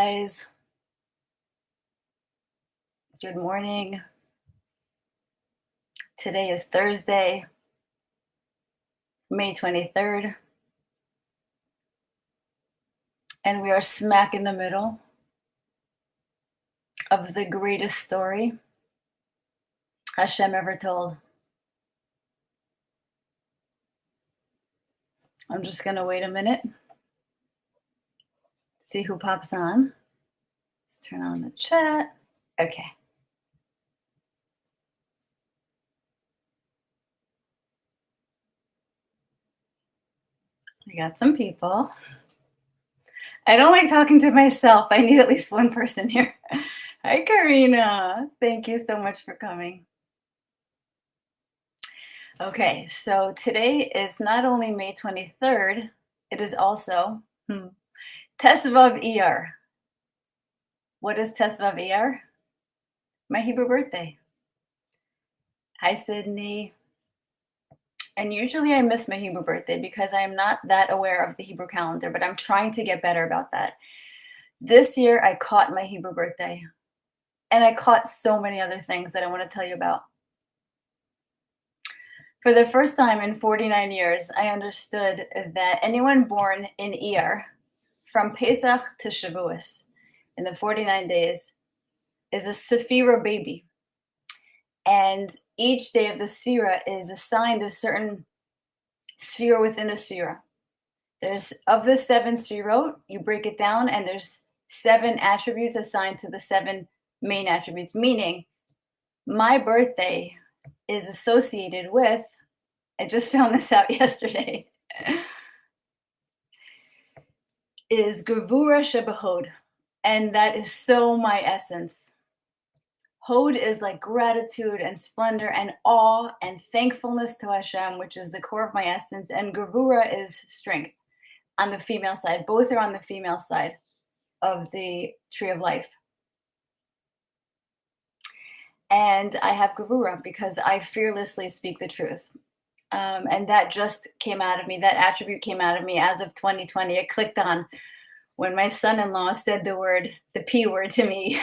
guys. Good morning. Today is Thursday, May 23rd, and we are smack in the middle of the greatest story Hashem ever told. I'm just going to wait a minute, see who pops on. Let's turn on the chat. Okay. We got some people. I don't like talking to myself. I need at least one person here. Hi, Karina. Thank you so much for coming. Okay, so today is not only May 23rd, it is also Tesvav Iyar. What is Tesvav Iyar? My Hebrew birthday. Hi, Sydney. And usually I miss my Hebrew birthday because I am not that aware of the Hebrew calendar, but I'm trying to get better about that. This year I caught my Hebrew birthday, and I caught so many other things that I want to tell you about. For the first time in 49 years, I understood that anyone born in Iyar, from Pesach to Shavuos, in the 49 days, is a Sephira baby. And each day of the Sephira is assigned a certain Sephira within a Sephira. There's, of the 7 Sephirot, you break it down, and there's 7 attributes assigned to the 7 main attributes, meaning my birthday is associated with, I just found this out yesterday, is Gevura Shebahod, and that is so my essence. Hod is like gratitude and splendor and awe and thankfulness to Hashem, which is the core of my essence, and Gevura is strength on the female side. Both are on the female side of the tree of life. And I have Gevura because I fearlessly speak the truth. And that just came out of me. That attribute came out of me as of 2020. It clicked on when my son-in-law said the P word to me,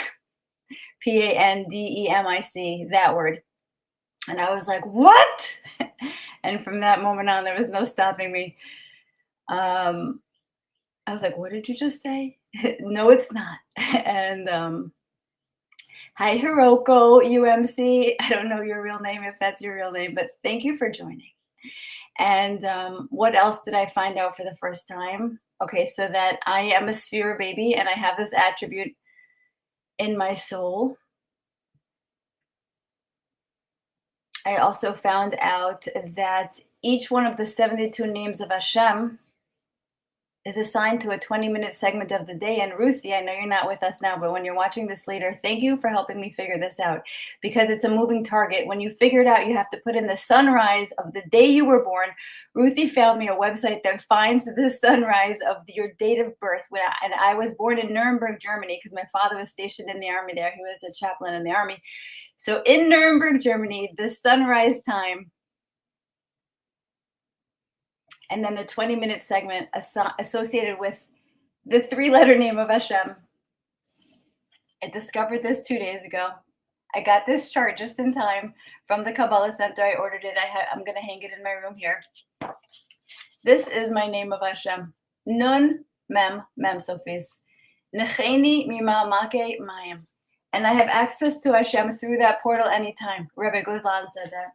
Pandemic, that word. And I was like, what? And from that moment on, there was no stopping me. I was like, what did you just say? No, it's not. And hi, Hiroko, UMC. I don't know your real name, if that's your real name, but thank you for joining. And what else did I find out for the first time? Okay, so that I am a sphere baby and I have this attribute in my soul. I also found out that each one of the 72 names of Hashem is assigned to a 20-minute segment of the day. And Ruthie, I know you're not with us now, but when you're watching this later, thank you for helping me figure this out, because it's a moving target. When you figure it out, you have to put in the sunrise of the day you were born. Ruthie found me a website that finds the sunrise of your date of birth. And I was born in Nuremberg, Germany, because my father was stationed in the army there. He was a chaplain in the army. So in Nuremberg, Germany, the sunrise time, and then the 20-minute segment associated with the 3-letter name of Hashem. I discovered this 2 days ago. I got this chart just in time from the Kabbalah Center. I ordered it. I'm going to hang it in my room here. This is my name of Hashem. Nun Mem Sofis. Necheni Mima Make Mayim. And I have access to Hashem through that portal anytime. Rabbi Gozlan said that.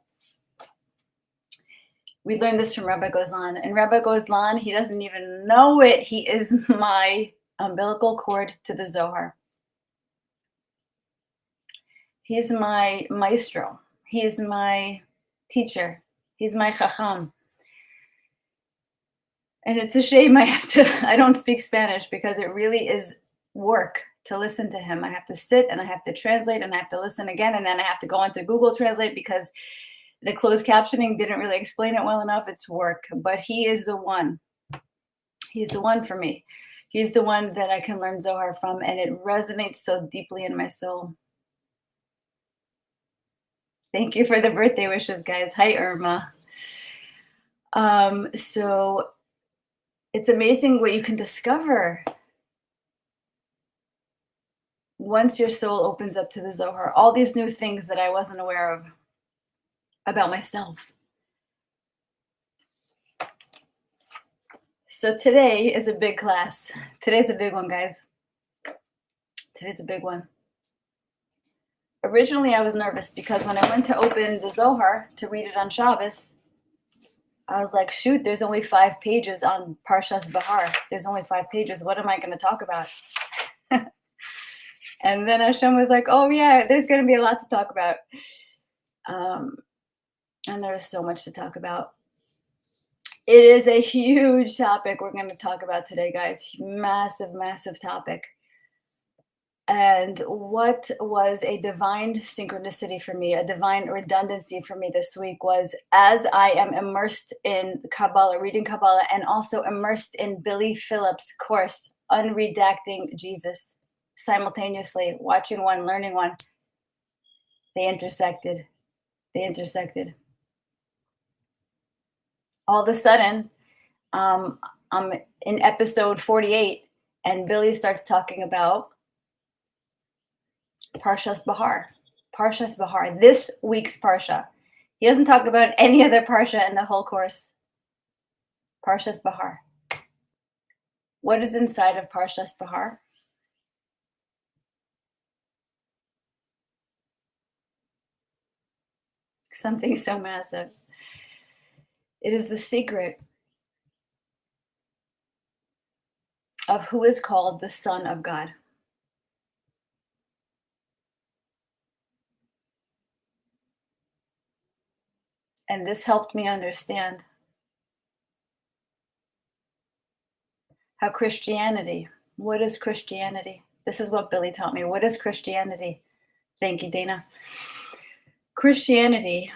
We learned this from Rabbi Gozlan. And Rabbi Gozlan, he doesn't even know it. He is my umbilical cord to the Zohar. He's my maestro. He is my teacher. He's my chacham. And it's a shame I don't speak Spanish, because it really is work to listen to him. I have to sit and I have to translate and I have to listen again. And then I have to go onto Google Translate because the closed captioning didn't really explain it well enough. It's work, but he is the one. He's the one for me. He's the one that I can learn Zohar from, and it resonates so deeply in my soul. Thank you for the birthday wishes, guys. Hi, Irma. So it's amazing what you can discover. once your soul opens up to the Zohar, all these new things that I wasn't aware of about myself. So today is a big class. Today's a big one, guys. Today's a big one. Originally, I was nervous because when I went to open the Zohar to read it on Shabbos, I was like, shoot, there's only 5 pages on Parshas Bahar. There's only 5 pages. What am I going to talk about? And then Hashem was like, oh, yeah, there's going to be a lot to talk about. And there is so much to talk about. It is a huge topic we're going to talk about today, guys. Massive, massive topic. And what was a divine synchronicity for me, a divine redundancy for me this week was, as I am immersed in Kabbalah, reading Kabbalah, and also immersed in Billy Phillips' course, Unredacting Jesus, simultaneously, watching one, learning one, they intersected. All of a sudden, I'm in episode 48, and Billy starts talking about Parshas Bahar, this week's Parsha. He doesn't talk about any other Parsha in the whole course. Parshas Bahar. What is inside of Parshas Bahar? Something so massive. It is the secret of who is called the Son of God. And this helped me understand how Christianity, what is Christianity? This is what Billy taught me. What is Christianity? Thank you, Dana. Christianity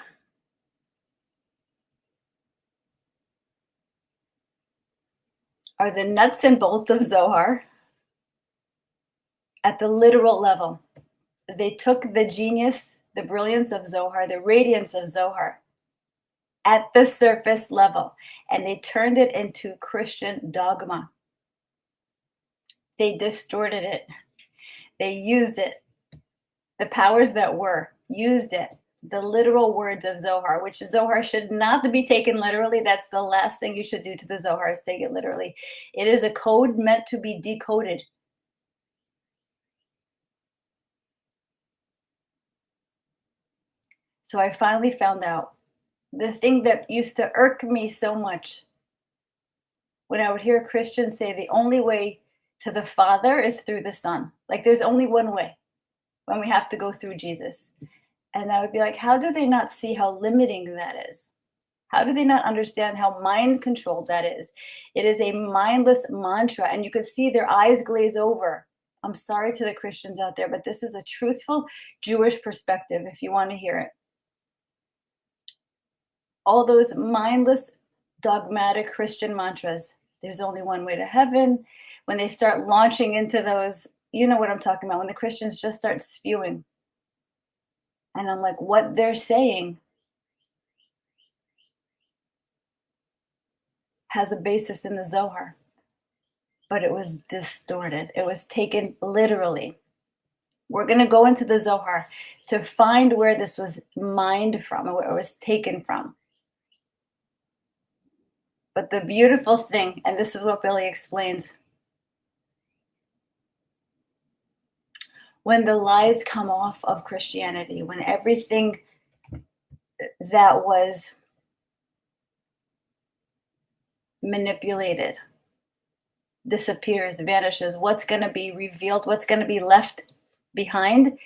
are the nuts and bolts of Zohar at the literal level. They took the genius, the brilliance of Zohar, the radiance of Zohar at the surface level, and they turned it into Christian dogma. They distorted it. They used it. The powers that were used it. The literal words of Zohar, which Zohar should not be taken literally. That's the last thing you should do to the Zohar, is take it literally. It is a code meant to be decoded. So I finally found out the thing that used to irk me so much when I would hear Christians say the only way to the Father is through the Son. Like there's only one way, when we have to go through Jesus. And I would be like, how do they not see how limiting that is? How do they not understand how mind controlled that is? It is a mindless mantra, and you could see their eyes glaze over. I'm sorry to the Christians out there, but this is a truthful Jewish perspective if you want to hear it. All those mindless, dogmatic Christian mantras, there's only one way to heaven. When they start launching into those, you know what I'm talking about, when the Christians just start spewing. And I'm like, what they're saying has a basis in the Zohar, but it was distorted. It was taken literally. We're going to go into the Zohar to find where this was mined from, or where it was taken from. But the beautiful thing, and this is what Billy explains, when the lies come off of Christianity, when everything that was manipulated disappears, vanishes, what's going to be revealed, what's going to be left behind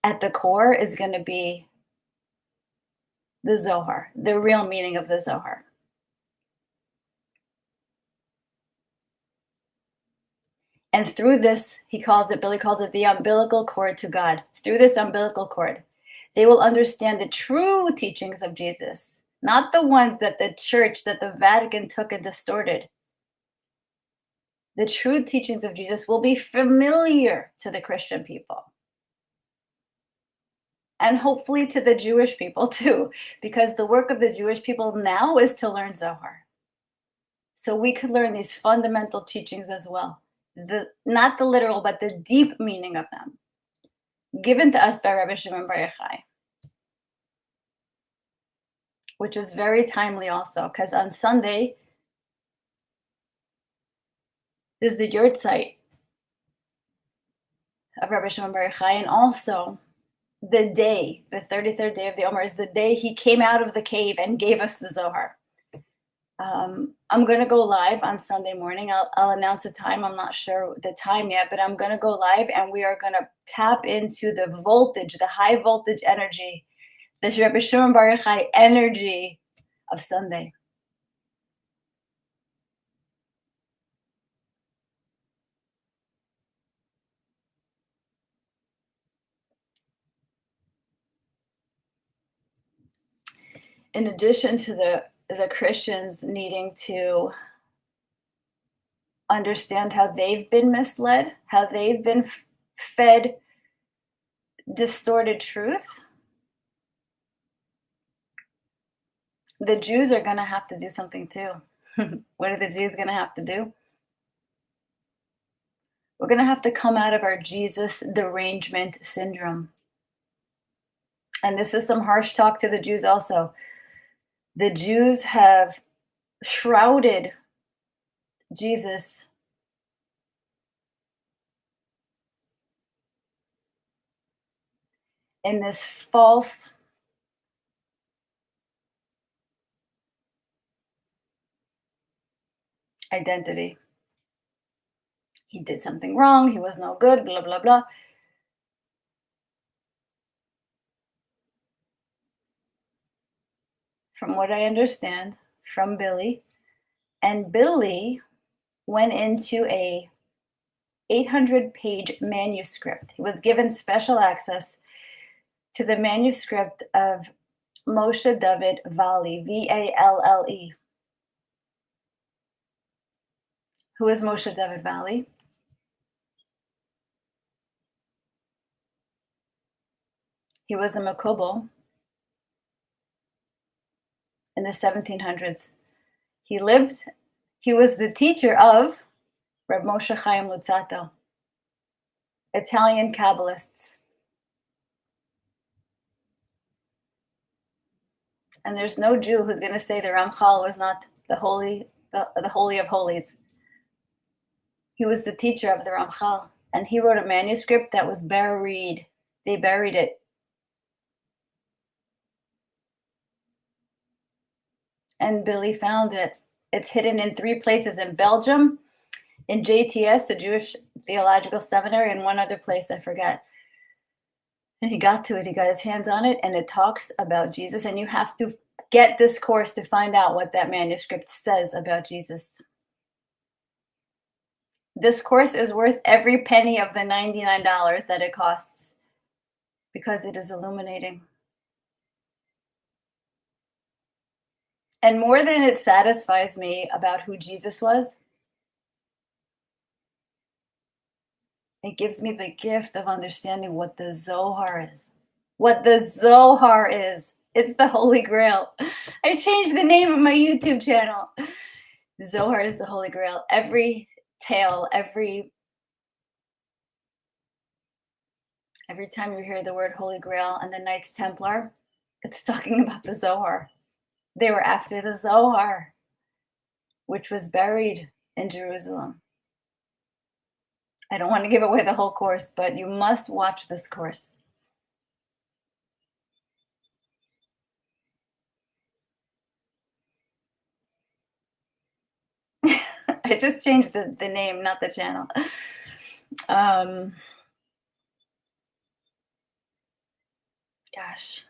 at the core is going to be the Zohar, the real meaning of the Zohar. And through this, Billy calls it the umbilical cord to God. Through this umbilical cord, they will understand the true teachings of Jesus, not the ones that the church, that the Vatican took and distorted. The true teachings of Jesus will be familiar to the Christian people. And hopefully to the Jewish people too, because the work of the Jewish people now is to learn Zohar. So we could learn these fundamental teachings as well. not the literal, but the deep meaning of them, given to us by Rabbi Shimon Bar Yochai, which is very timely also, because on Sunday is the yurtzeit of Rabbi Shimon Bar Yochai, and also the day, the 33rd day of the Omer, is the day he came out of the cave and gave us the Zohar. I'm going to go live on Sunday morning. I'll announce a time. I'm not sure the time yet, but I'm going to go live and we are going to tap into the voltage, the high voltage energy, the Rabbi Shimon Bar Yochai energy of Sunday. In addition to the Christians needing to understand how they've been misled, how they've been fed distorted truth, the Jews are going to have to do something too. What are the Jews going to have to do? We're going to have to come out of our Jesus derangement syndrome. And this is some harsh talk to the Jews also. The Jews have shrouded Jesus in this false identity. He did something wrong, he was no good, blah, blah, blah. From what I understand from Billy, and Billy went into a 800-page manuscript. He was given special access to the manuscript of Moshe David Valle, V-A-L-L-E. Who is Moshe David Valle? He was a Makubal in the 1700s. He was the teacher of Reb Moshe Chaim Luzzatto, Italian Kabbalists. And there's no Jew who's going to say the Ramchal was not the holy of holies. He was the teacher of the Ramchal, and he wrote a manuscript that was buried. They buried it. And Billy found it. It's hidden in 3 places: in Belgium, in JTS, the Jewish Theological Seminary, and one other place, I forget. And he got to it, he got his hands on it, and it talks about Jesus. And you have to get this course to find out what that manuscript says about Jesus. This course is worth every penny of the $99 that it costs, because it is illuminating. And more than it satisfies me about who Jesus was, it gives me the gift of understanding what the Zohar is. What the Zohar is. It's the Holy Grail. I changed the name of my YouTube channel. Zohar is the Holy Grail. Every tale, every time you hear the word Holy Grail and the Knights Templar, it's talking about the Zohar. They were after the Zohar, which was buried in Jerusalem. I don't want to give away the whole course, but you must watch this course. I just changed the name, not the channel. Gosh,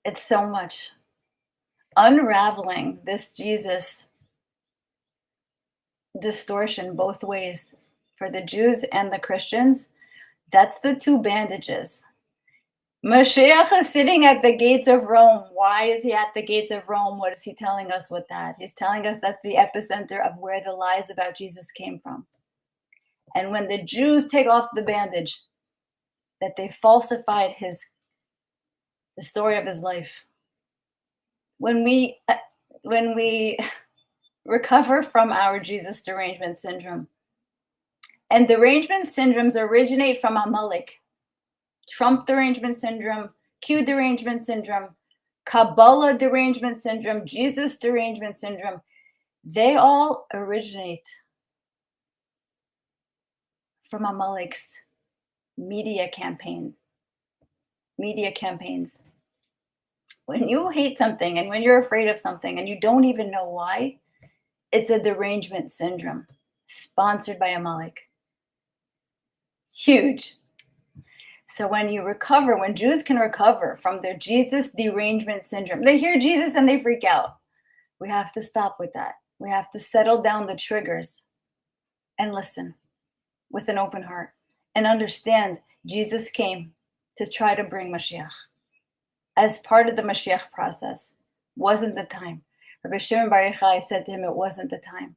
it's so much. Unraveling this Jesus distortion both ways for the Jews and the Christians, that's the 2 bandages. Mashiach is sitting at the gates of Rome. Why is he at the gates of Rome? What is he telling us with that? He's telling us that's the epicenter of where the lies about Jesus came from. And when the Jews take off the bandage, that they falsified the story of his life. When we recover from our Jesus derangement syndrome, And derangement syndromes originate from Amalek. Trump derangement syndrome, Q derangement syndrome, Kabbalah derangement syndrome, Jesus derangement syndrome. They all originate from Amalek's media campaigns. When you hate something and when you're afraid of something and you don't even know why, it's a derangement syndrome sponsored by Amalek. Huge. So when Jews can recover from their Jesus derangement syndrome, they hear Jesus and they freak out. We have to stop with that. We have to settle down the triggers and listen with an open heart and understand Jesus came to try to bring Mashiach. As part of the Mashiach process, wasn't the time. Rabbi Shimon Bar Yochai said to him, it wasn't the time.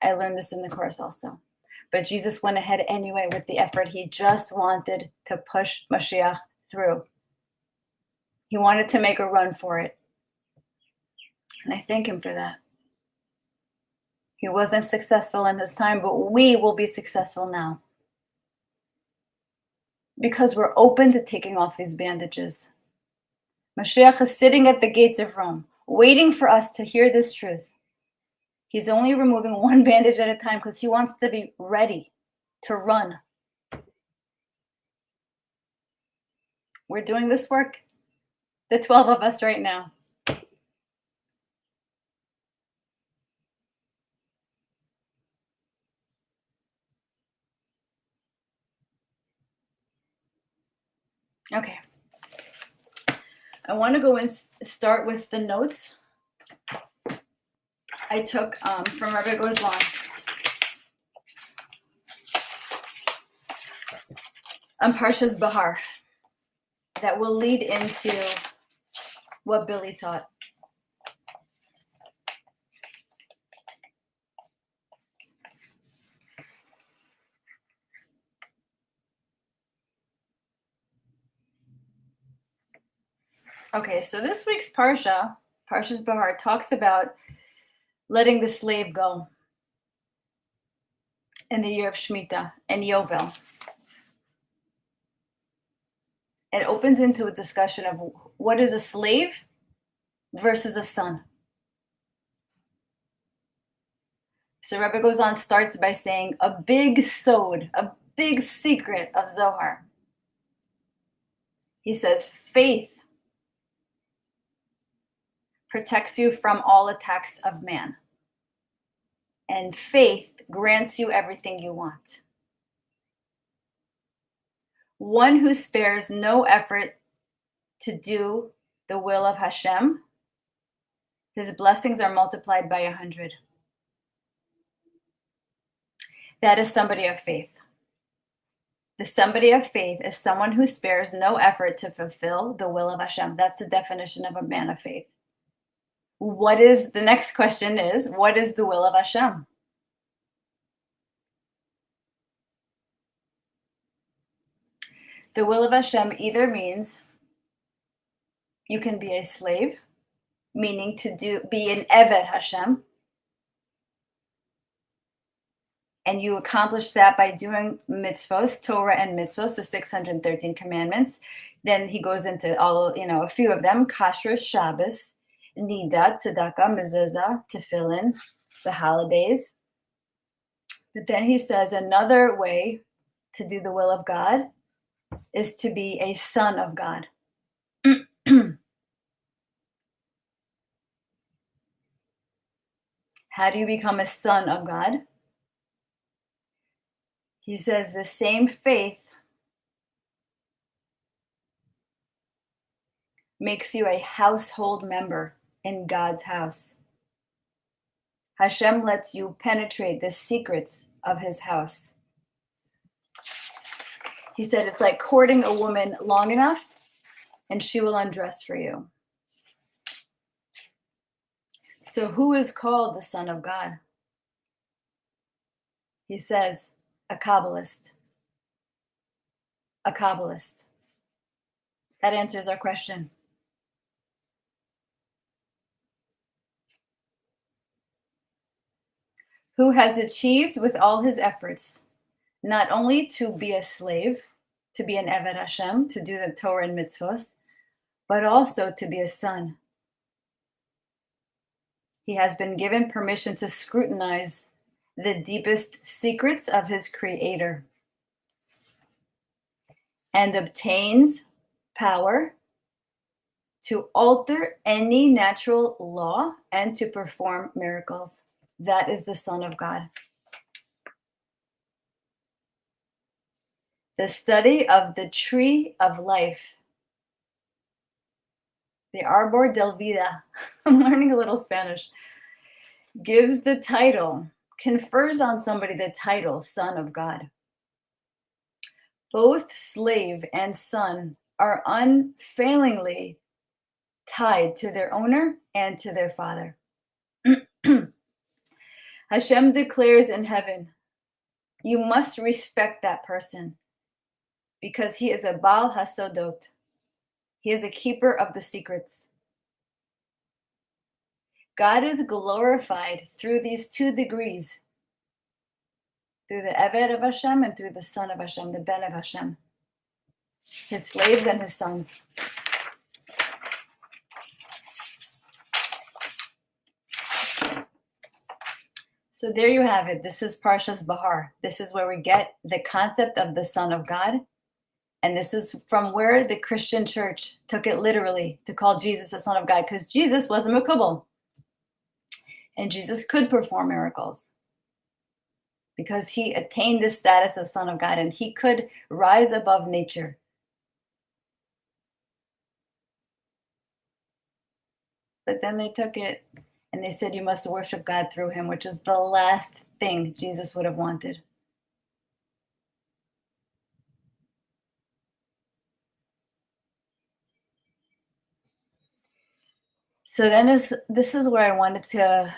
I learned this in the course also. But Jesus went ahead anyway with the effort. He just wanted to push Mashiach through. He wanted to make a run for it. And I thank him for that. He wasn't successful in his time, but we will be successful now. Because we're open to taking off these bandages. Mashiach is sitting at the gates of Rome, waiting for us to hear this truth. He's only removing one bandage at a time because he wants to be ready to run. We're doing this work, the 12 of us right now. Okay. I want to go and start with the notes I took from Rabbi Gozlan on Parshas Bahar that will lead into what Billy taught. Okay, so this week's Parshas Bahar, talks about letting the slave go in the year of Shemitah and Yovel. It opens into a discussion of what is a slave versus a son. So Rebbe goes on, starts by saying a big sod, a big secret of Zohar. He says, faith protects you from all attacks of man. And faith grants you everything you want. One who spares no effort to do the will of Hashem, his blessings are multiplied by 100. That is somebody of faith. The somebody of faith is someone who spares no effort to fulfill the will of Hashem. That's the definition of a man of faith. The next question is, what is the will of Hashem? The will of Hashem either means you can be a slave, meaning be an Eved Hashem, and you accomplish that by doing mitzvos, Torah and mitzvos, the 613 commandments. Then he goes into a few of them: kashrus, Shabbos, nidat, tzedakah, mezuzah, tefillin, the holidays. But then he says another way to do the will of God is to be a son of God. How do you become a son of God? He says the same faith makes you a household member in God's house. Hashem lets you penetrate the secrets of his house. He said it's like courting a woman long enough and she will undress for you. So who is called the Son of God? He says, a Kabbalist. A Kabbalist. That answers our question. Who has achieved with all his efforts not only to be a slave, to be an Eved Hashem, to do the Torah and mitzvos, but also to be a son. He has been given permission to scrutinize the deepest secrets of his creator and obtains power to alter any natural law and to perform miracles. That is the Son of God. The study of the tree of life, the Arbor del Vida, I'm learning a little Spanish, gives the title, confers on somebody the title, Son of God. Both slave and son are unfailingly tied to their owner and to their father. Hashem declares in heaven, you must respect that person because he is a Baal Hasodot. He is a keeper of the secrets. God is glorified through these two degrees, through the Eved of Hashem and through the Son of Hashem, the Ben of Hashem, his slaves and his sons. So there you have it. This is Parshas Bahar. This is where we get the concept of the Son of God. And this is from where the Christian church took it literally to call Jesus the Son of God, because Jesus was a Mekubal. And Jesus could perform miracles because he attained the status of Son of God and he could rise above nature. But then they took it and they said, you must worship God through him, which is the last thing Jesus would have wanted. So then this is where I wanted to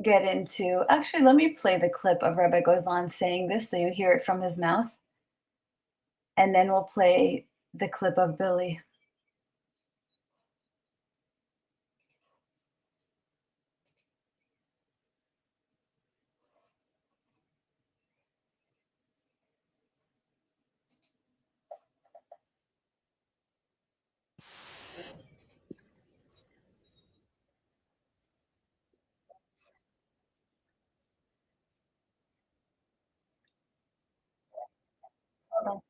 get into. Actually, let me play the clip of Rabbi Gozlan saying this so you hear it from his mouth. And then we'll play the clip of Billy. Hold on.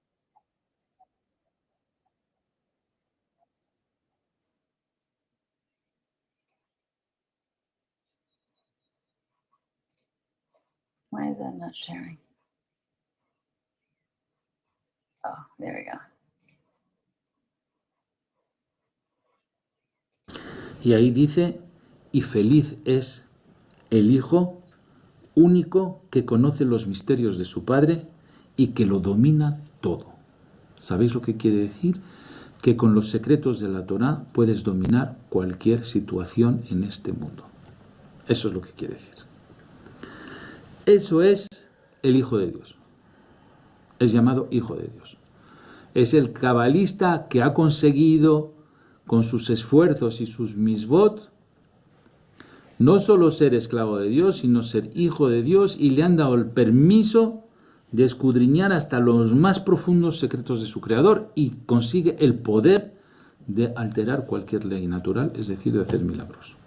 Why is that not sharing? Oh, there we go. Y ahí dice, y feliz es el Hijo único que conoce los misterios de su Padre y que lo domina todo. ¿Sabéis lo que quiere decir? Que con los secretos de la Torah puedes dominar cualquier situación en este mundo. Eso es lo que quiere decir. Eso es el Hijo de Dios. Es llamado Hijo de Dios. Es el cabalista que ha conseguido, con sus esfuerzos y sus misbot, no solo ser esclavo de Dios, sino ser hijo de Dios, y le han dado el permiso de escudriñar hasta los más profundos secretos de su Creador y consigue el poder de alterar cualquier ley natural, es decir, de hacer milagros.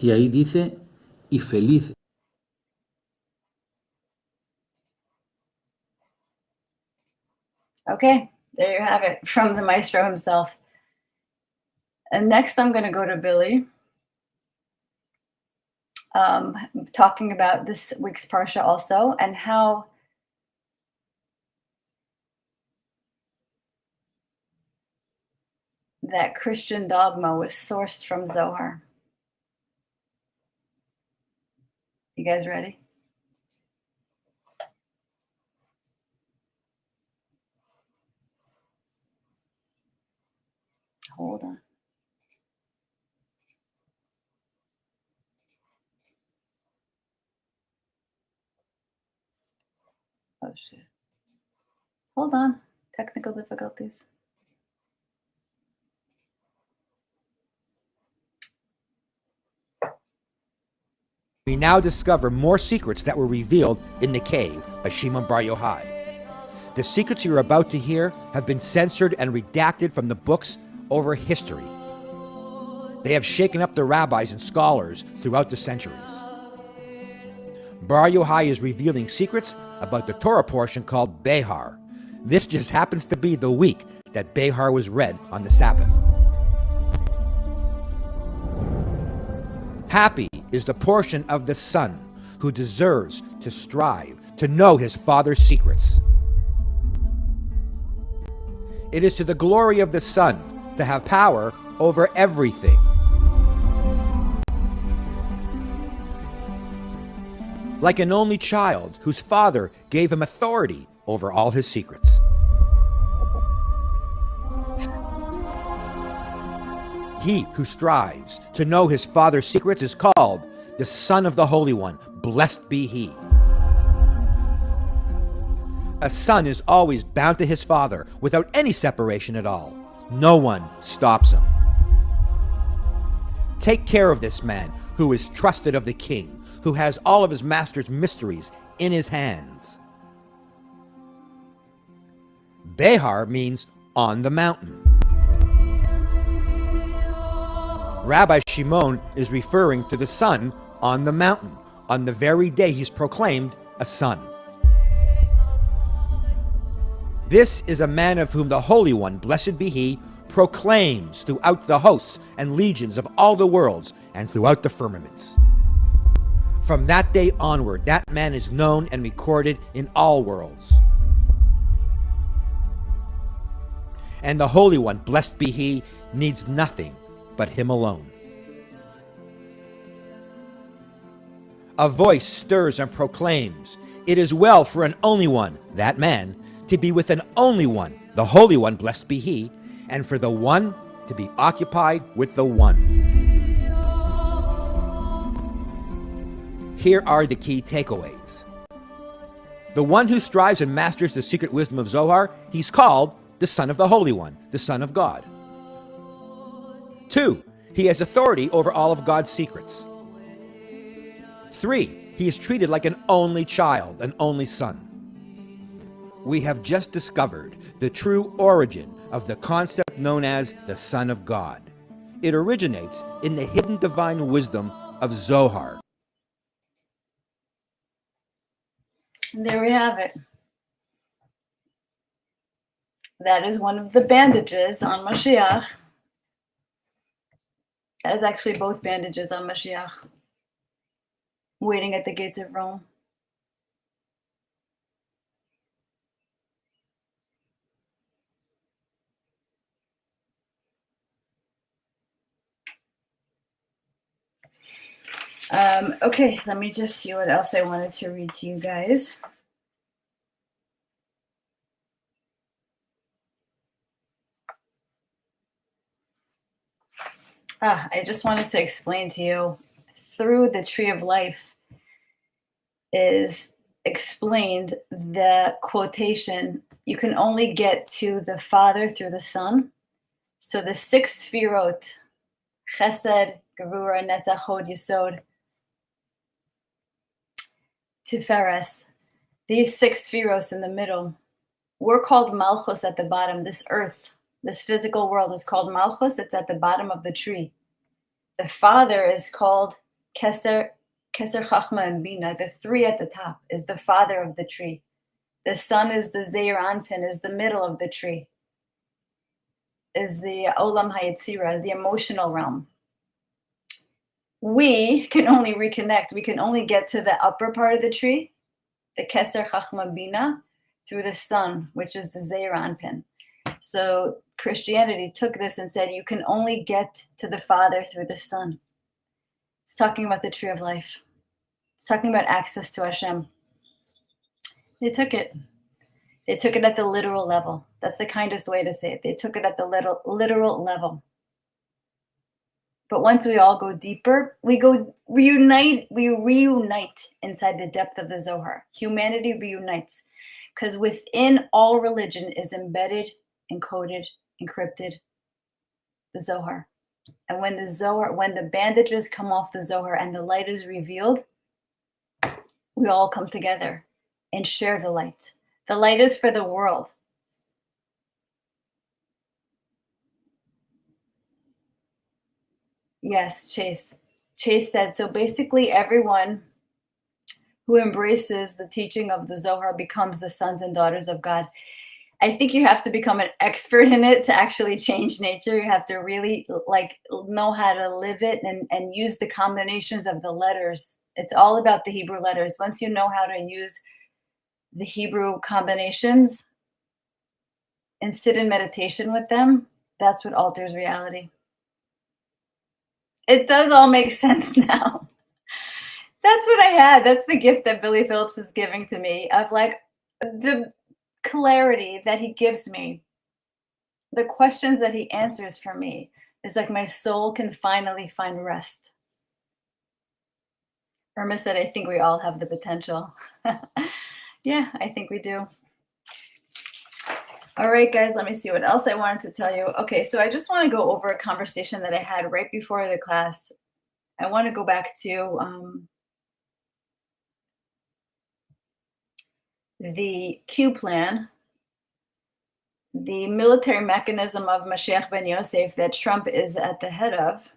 Y ahí dice, y feliz. Okay, there you have it from the maestro himself. And next I'm going to go to Billy, talking about this week's Parsha also and how that Christian dogma was sourced from Zohar. You guys ready? Hold on. Oh, shit. Hold on. Technical difficulties. We now discover more secrets that were revealed in the cave by Shimon Bar Yochai. The secrets you're about to hear have been censored and redacted from the books over history. They have shaken up the rabbis and scholars throughout the centuries. Bar Yochai is revealing secrets about the Torah portion called Behar. This just happens to be the week that Behar was read on the Sabbath. Happy is the portion of the son who deserves to strive to know his father's secrets. It is to the glory of the son to have power over everything. Like an only child whose father gave him authority over all his secrets. He who strives to know his father's secrets is called the Son of the Holy One. Blessed be he. A son is always bound to his father without any separation at all. No one stops him. Take care of this man who is trusted of the king, who has all of his master's mysteries in his hands. Behar means on the mountain. Rabbi Shimon is referring to the son on the mountain, on the very day he's proclaimed a son. This is a man of whom the Holy One, blessed be he, proclaims throughout the hosts and legions of all the worlds and throughout the firmaments. From that day onward, that man is known and recorded in all worlds. And the Holy One, blessed be he, needs nothing but him alone. A voice stirs and proclaims, it is well for an only one, that man, to be with an only one, the Holy One, blessed be he, and for the one to be occupied with the one. Here are the key takeaways. The one who strives and masters the secret wisdom of Zohar, he's called the Son of the Holy One, the Son of God. 2, he has authority over all of God's secrets. 3, he is treated like an only child, an only son. We have just discovered the true origin of the concept known as the Son of God. It originates in the hidden divine wisdom of Zohar. There we have it. That is one of the bandages on Mashiach. That is actually both bandages on Mashiach, waiting at the gates of Rome. Okay, let me just see what else I wanted to read to you guys. I just wanted to explain to you, through the tree of life is explained the quotation, you can only get to the Father through the Son. So the 6 sfirot, Chesed, Gevura, Netzach, Hod, Yesod, Tiferes, these 6 spheros in the middle, we're called Malchus at the bottom. This earth, this physical world is called Malchus. It's at the bottom of the tree. The Father is called Keser Chachma and Bina. The 3 at the top is the Father of the tree. The Son is the Zeir Anpin, is the middle of the tree, is the Olam Hayetzira, is the emotional realm. We can only reconnect. We can only get to the upper part of the tree, the Keser Chachma Bina, through the Son, which is the Zeir Anpin. So Christianity took this and said, you can only get to the Father through the Son. It's talking about the tree of life. It's talking about access to Hashem. They took it. They took it at the literal level. That's the kindest way to say it. They took it at the literal level. But once we all go deeper, we reunite inside the depth of the Zohar. Humanity reunites. Because within all religion is embedded, encoded, encrypted, the Zohar. And when the bandages come off the Zohar and the light is revealed, we all come together and share the light. The light is for the world. Yes, Chase. Chase said, so basically everyone who embraces the teaching of the Zohar becomes the sons and daughters of God. I think you have to become an expert in it to actually change nature. You have to really know how to live it and use the combinations of the letters. It's all about the Hebrew letters. Once you know how to use the Hebrew combinations and sit in meditation with them, that's what alters reality. It does all make sense now. That's what I had. That's the gift that Billy Phillips is giving to me, of the clarity that he gives me, the questions that he answers for me, is like my soul can finally find rest. Irma said, I think we all have the potential. Yeah, I think we do. All right, guys, let me see what else I wanted to tell you. Okay, so I just want to go over a conversation that I had right before the class. I want to go back to the Q plan, the military mechanism of Mashiach ben Yosef that Trump is at the head of.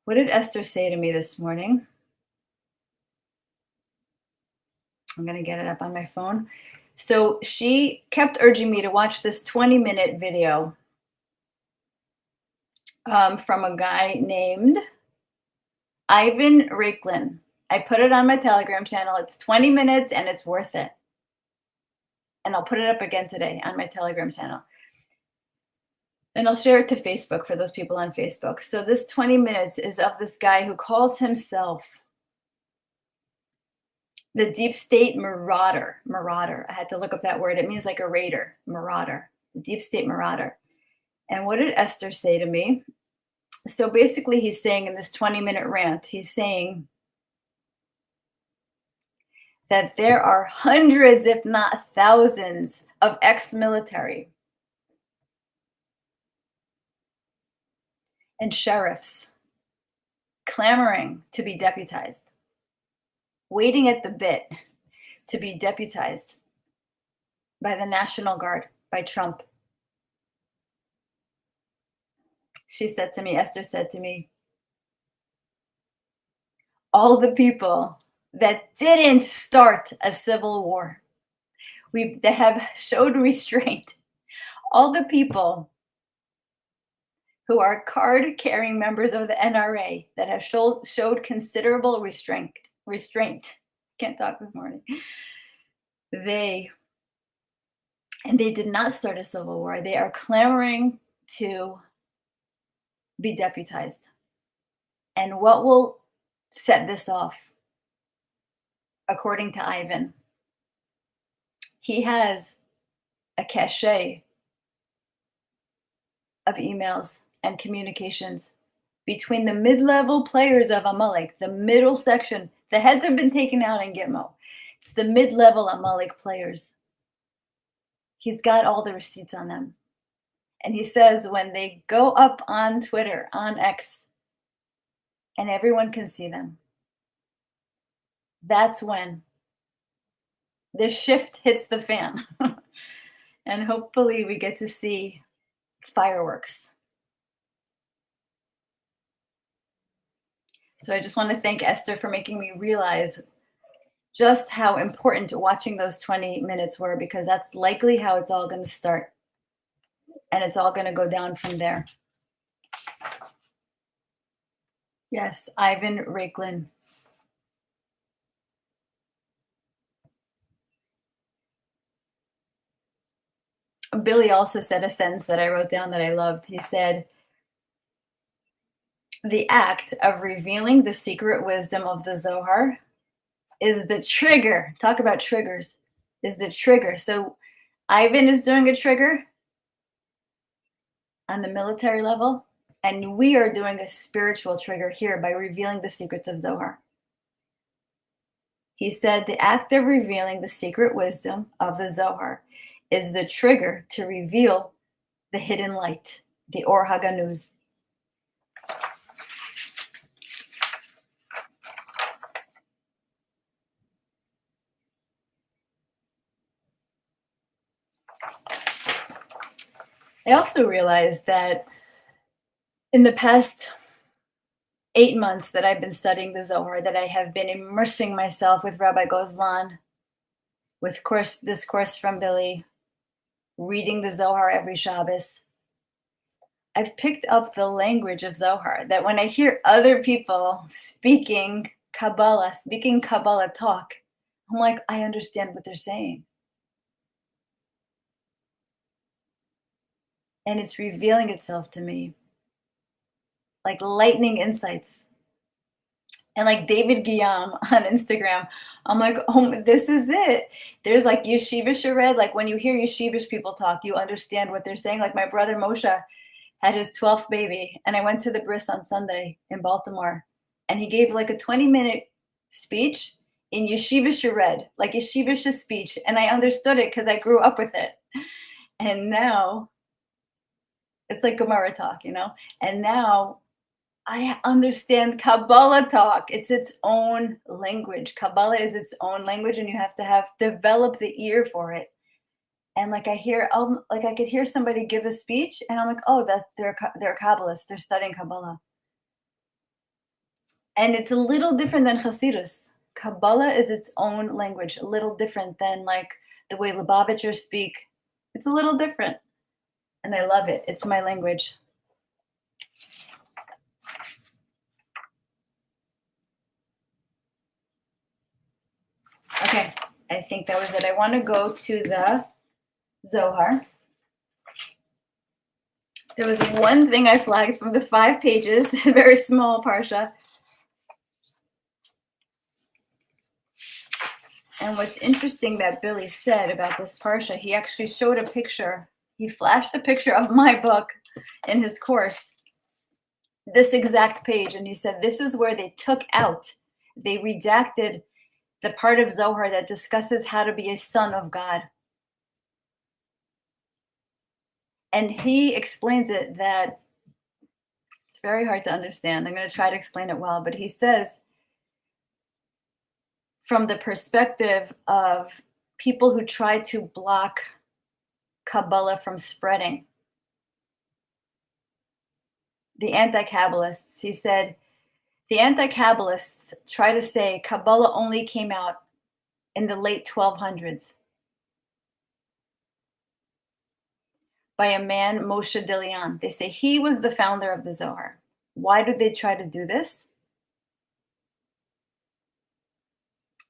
What did Esther say to me this morning? I'm going to get it up on my phone. So she kept urging me to watch this 20-minute video from a guy named Ivan Raiklin. I put it on my Telegram channel. It's 20 minutes and it's worth it. And I'll put it up again today on my Telegram channel. And I'll share it to Facebook for those people on Facebook. So this 20 minutes is of this guy who calls himself the deep state marauder. Marauder. I had to look up that word. It means like a raider. Marauder. The deep state marauder. And what did Esther say to me? So basically he's saying in this 20-minute rant, he's saying that there are hundreds, if not thousands, of ex-military and sheriffs clamoring to be deputized, waiting at the bit to be deputized by the National Guard, by Trump. She said to me, Esther said to me, all the people that didn't start a civil war, that have showed restraint, all the people who are card-carrying members of the NRA that have showed considerable restraint. Can't talk this morning. They did not start a civil war. They are clamoring to be deputized. And what will set this off, according to Ivan? He has a cache of emails and communications between the mid-level players of Amalek, the middle section. The heads have been taken out in Gitmo. It's the mid-level Amalek players. He's got all the receipts on them. And he says when they go up on Twitter, on X, and everyone can see them, that's when the shift hits the fan. And hopefully we get to see fireworks. So I just want to thank Esther for making me realize just how important watching those 20 minutes were, because that's likely how it's all going to start. And it's all going to go down from there. Yes, Ivan Raiklin. Billy also said a sentence that I wrote down that I loved. He said, the act of revealing the secret wisdom of the Zohar is the trigger. Talk about triggers. Is the trigger. So Ivan is doing a trigger on the military level, and we are doing a spiritual trigger here by revealing the secrets of Zohar. He said the act of revealing the secret wisdom of the Zohar is the trigger to reveal the hidden light, the Or HaGanuz. I also realized that in the past 8 months that I've been studying the Zohar, that I have been immersing myself with Rabbi Gozlan, with this course from Billy, reading the Zohar every Shabbos. I've picked up the language of Zohar, that when I hear other people speaking Kabbalah talk, I'm like, I understand what they're saying. And it's revealing itself to me like lightning insights. And like David Guillaume on Instagram, I'm like, oh, this is it. There's like yeshivish read. Like when you hear yeshivish people talk, you understand what they're saying. Like my brother Moshe had his 12th baby, and I went to the bris on Sunday in Baltimore, and he gave like a 20-minute speech in yeshivish read, like yeshivish speech, and I understood it because I grew up with it. And now it's like Gemara talk, And now I understand Kabbalah talk. It's its own language. Kabbalah is its own language, and you have to develop the ear for it. And like I could hear somebody give a speech, and I'm like, oh, they're Kabbalists. They're studying Kabbalah. And it's a little different than Hasidus. Kabbalah is its own language, a little different than like the way Lubavitchers speak. It's a little different, and I love it. It's my language. Okay, I think that was it. I want to go to the Zohar. There was one thing I flagged from the 5 pages, a very small parsha. And what's interesting that Billy said about this parsha, he actually showed a picture. He flashed a picture of my book in his course, this exact page. And he said, this is where they redacted the part of Zohar that discusses how to be a son of God. And he explains it that it's very hard to understand. I'm going to try to explain it well, but he says, from the perspective of people who try to block Kabbalah from spreading, the anti-Kabbalists, he said, the anti-Kabbalists try to say Kabbalah only came out in the late 1200s by a man, Moshe Dilian. They say he was the founder of the Zohar. Why did they try to do this?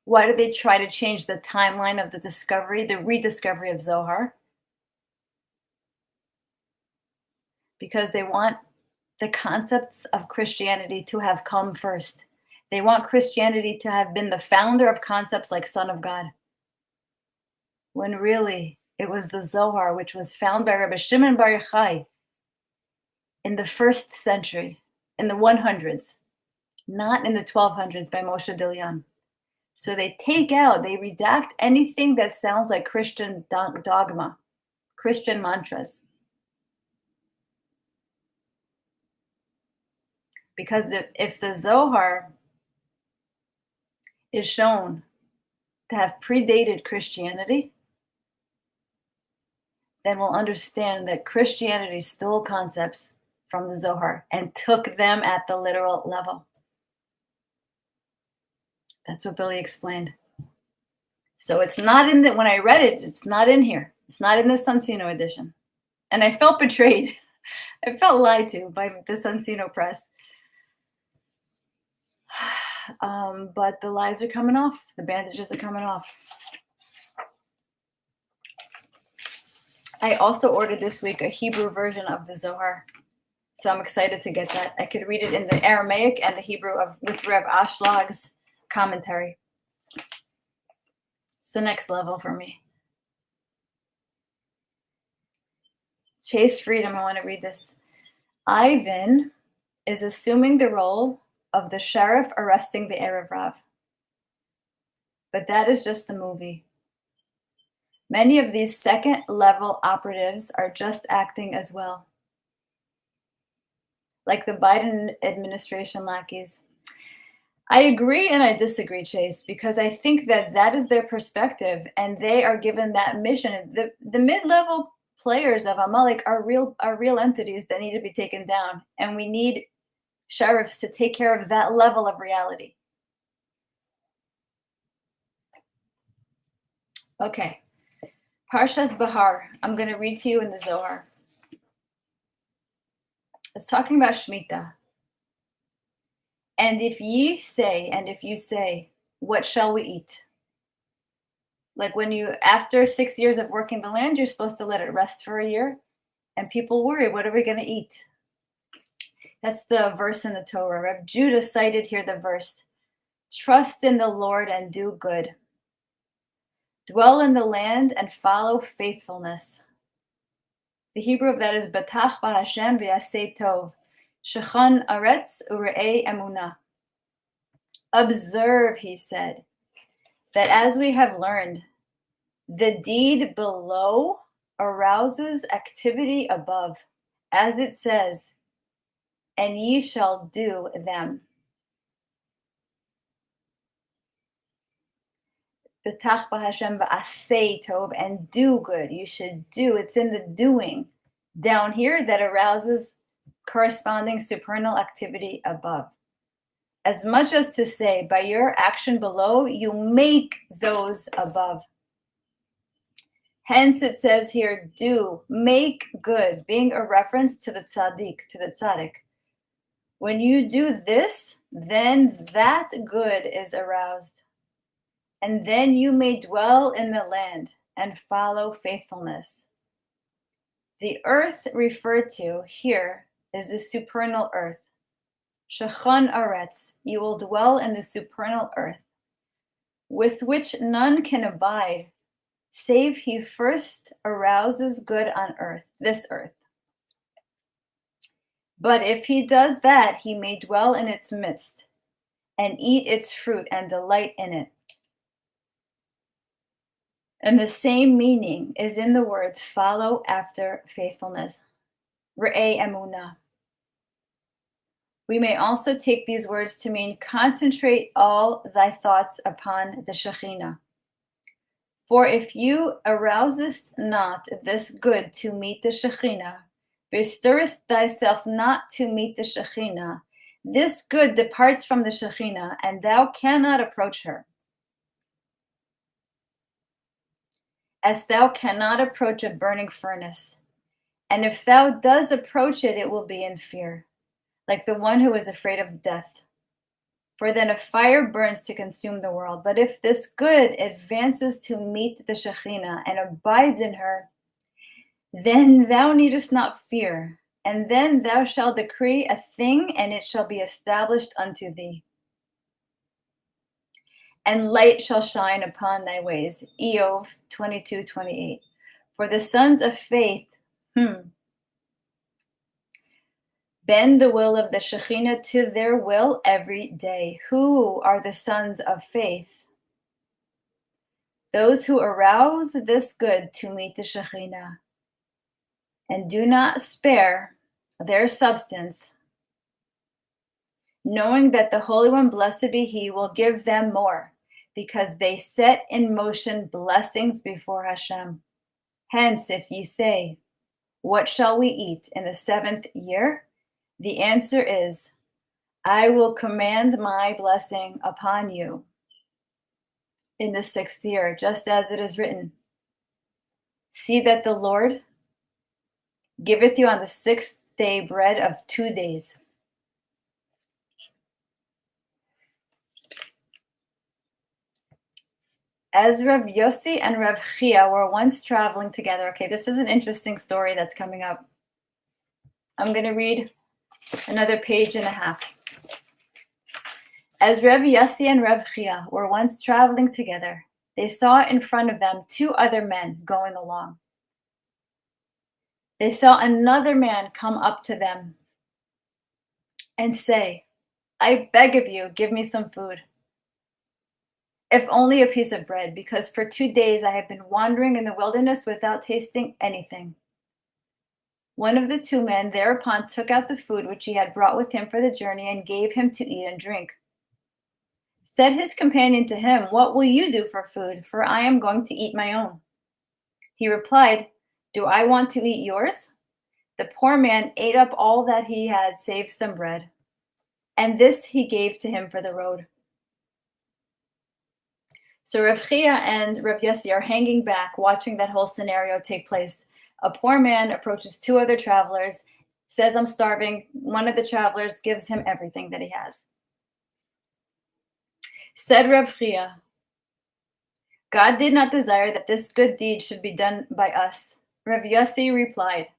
Why did they try to change the timeline of the rediscovery of Zohar? Because they want the concepts of Christianity to have come first. They want Christianity to have been the founder of concepts like Son of God. When really, it was the Zohar, which was found by Rabbi Shimon Bar Yochai in the 1st century, in the 100s, not in the 1200s by Moshe Dilian. So they redact anything that sounds like Christian dogma, Christian mantras. Because if the Zohar is shown to have predated Christianity, then we'll understand that Christianity stole concepts from the Zohar and took them at the literal level. That's what Billy explained. So it's not when I read it, it's not in here. It's not in the Sonsino edition. And I felt betrayed. I felt lied to by the Sonsino press. But the lies are coming off. The bandages are coming off. I also ordered this week a Hebrew version of the Zohar. So I'm excited to get that. I could read it in the Aramaic and the Hebrew with Rev Ashlag's commentary. It's the next level for me. Chase Freedom, I want to read this. Ivan is assuming the role of the sheriff arresting the Erev Rav. But that is just the movie. Many of these second-level operatives are just acting as well. Like the Biden administration lackeys. I agree and I disagree, Chase, because I think that that is their perspective, and they are given that mission. The mid-level players of Amalek are real entities that need to be taken down, and we need sheriffs to take care of that level of reality. Okay, Parshas Bahar. I'm going to read to you in the Zohar. It's talking about Shemitah. And if you say, what shall we eat? Like when you, after 6 years of working the land, you're supposed to let it rest for a year. And people worry, what are we going to eat? That's the verse in the Torah. Reb Judah cited here the verse, trust in the Lord and do good. Dwell in the land and follow faithfulness. The Hebrew of that is Batach b'Hashem v'yaseh tov. Shechan aretz ure'ei emunah. Observe, he said, that as we have learned, the deed below arouses activity above, as it says, and ye shall do them. B'tach b'Hashem v'asei tov, and do good. You should do. It's in the doing down here that arouses corresponding supernal activity above. As much as to say, by your action below, you make those above. Hence it says here, do, make good, being a reference to the tzaddik, to the tzaddik. When you do this, then that good is aroused. And then you may dwell in the land and follow faithfulness. The earth referred to here is the supernal earth. Shechan aretz, you will dwell in the supernal earth, with which none can abide, save he first arouses good on earth, this earth. But if he does that, he may dwell in its midst, and eat its fruit and delight in it. And the same meaning is in the words follow after faithfulness. Re'ei emunah. We may also take these words to mean concentrate all thy thoughts upon the Shekhinah. For if you arousest not this good to meet the Shekhinah, bestirrest thyself not to meet the Shekhinah, this good departs from the Shekhinah, and thou cannot approach her. As thou cannot approach a burning furnace, and if thou does approach it, it will be in fear, like the one who is afraid of death. For then a fire burns to consume the world. But if this good advances to meet the Shekhinah and abides in her, then thou needest not fear, and then thou shalt decree a thing, and it shall be established unto thee. And light shall shine upon thy ways. Eov 22:28. For the sons of faith, bend the will of the Shekhinah to their will every day. Who are the sons of faith? Those who arouse this good to meet the Shekhinah and do not spare their substance, knowing that the Holy One, blessed be He, will give them more, because they set in motion blessings before Hashem. Hence, if ye say, what shall we eat in the 7th year? The answer is, I will command my blessing upon you in the 6th year, just as it is written. See that the Lord giveth you on the 6th day bread of 2 days. As Rav Yossi and Rav Chia were once traveling together. Okay, this is an interesting story that's coming up. I'm going to read another page and a half. As Rav Yossi and Rav Chia were once traveling together, they saw in front of them 2 other men going along. They saw another man come up to them and say, I beg of you, give me some food. If only a piece of bread, because for 2 days I have been wandering in the wilderness without tasting anything. One of the 2 men thereupon took out the food which he had brought with him for the journey and gave him to eat and drink. Said his companion to him, "What will you do for food? For I am going to eat my own." He replied, "Do I want to eat yours?" The poor man ate up all that he had, save some bread, and this he gave to him for the road. So Rav Chia and Rav Yossi are hanging back, watching that whole scenario take place. A poor man approaches two other travelers, says, "I'm starving." One of the travelers gives him everything that he has. Said Rav Chia, "God did not desire that this good deed should be done by us." Rav Yossi replied,